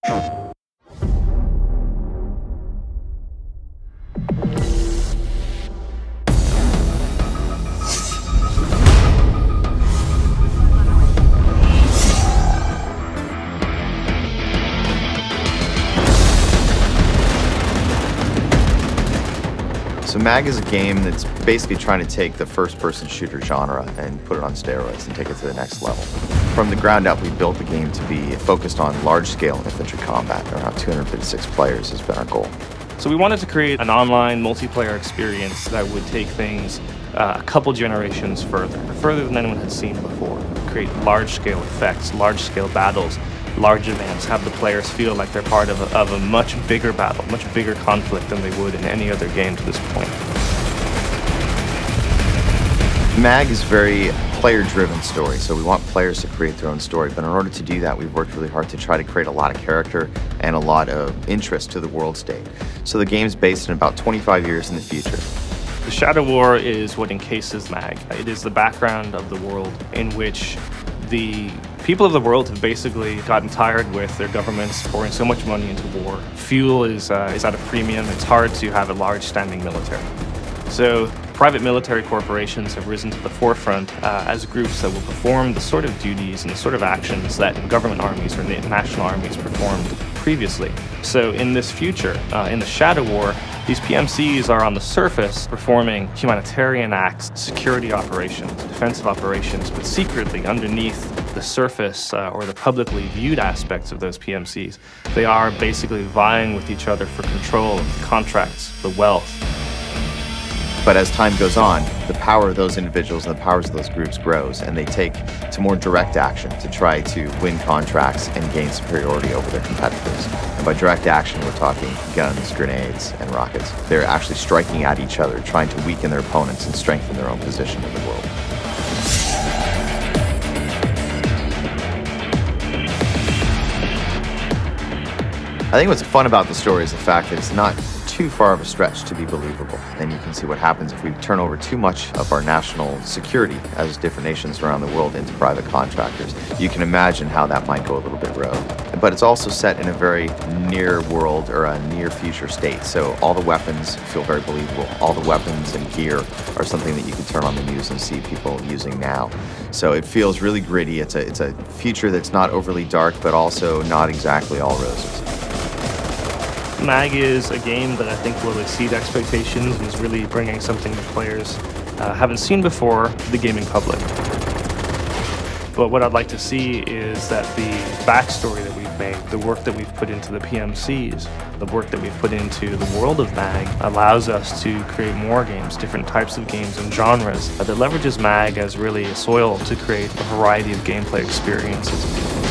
So MAG is a game that's basically trying to take the first-person shooter genre and put it on steroids and take it to the next level. From the ground up, we built the game to be focused on large-scale infantry combat. Around 256 players has been our goal. So we wanted to create an online multiplayer experience that would take things a couple generations further than anyone had seen before. Create large-scale effects, large-scale battles, large events, have the players feel like they're part of a much bigger battle, much bigger conflict than they would in any other game to this point. MAG is a very player-driven story, so we want players to create their own story, but in order to do that, we've worked really hard to try to create a lot of character and a lot of interest to the world state. So the game's based in about 25 years in the future. The Shadow War is what encases MAG. It is the background of the world in which the people of the world have basically gotten tired with their governments pouring so much money into war. Fuel is at a premium. It's hard to have a large standing military. So private military corporations have risen to the forefront as groups that will perform the sort of duties and the sort of actions that government armies or national armies performed previously. So in this future, in the Shadow War, these PMCs are on the surface performing humanitarian acts, security operations, defensive operations, but secretly underneath the surface or the publicly viewed aspects of those PMCs, they are basically vying with each other for control of the contracts, the wealth. But as time goes on, the power of those individuals and the powers of those groups grows, and they take to more direct action to try to win contracts and gain superiority over their competitors. And by direct action, we're talking guns, grenades, and rockets. They're actually striking at each other, trying to weaken their opponents and strengthen their own position in the world. I think what's fun about the story is the fact that it's not too far of a stretch to be believable. And you can see what happens if we turn over too much of our national security as different nations around the world into private contractors. You can imagine how that might go a little bit rogue. But it's also set in a very near world or a near future state. So all the weapons feel very believable. All the weapons and gear are something that you can turn on the news and see people using now. So it feels really gritty. It's a future that's not overly dark, but also not exactly all roses. MAG is a game that I think will exceed expectations and is really bringing something that players haven't seen before to the gaming public. But what I'd like to see is that the backstory that we've made, the work that we've put into the PMCs, the work that we've put into the world of MAG allows us to create more games, different types of games and genres that leverages MAG as really a soil to create a variety of gameplay experiences.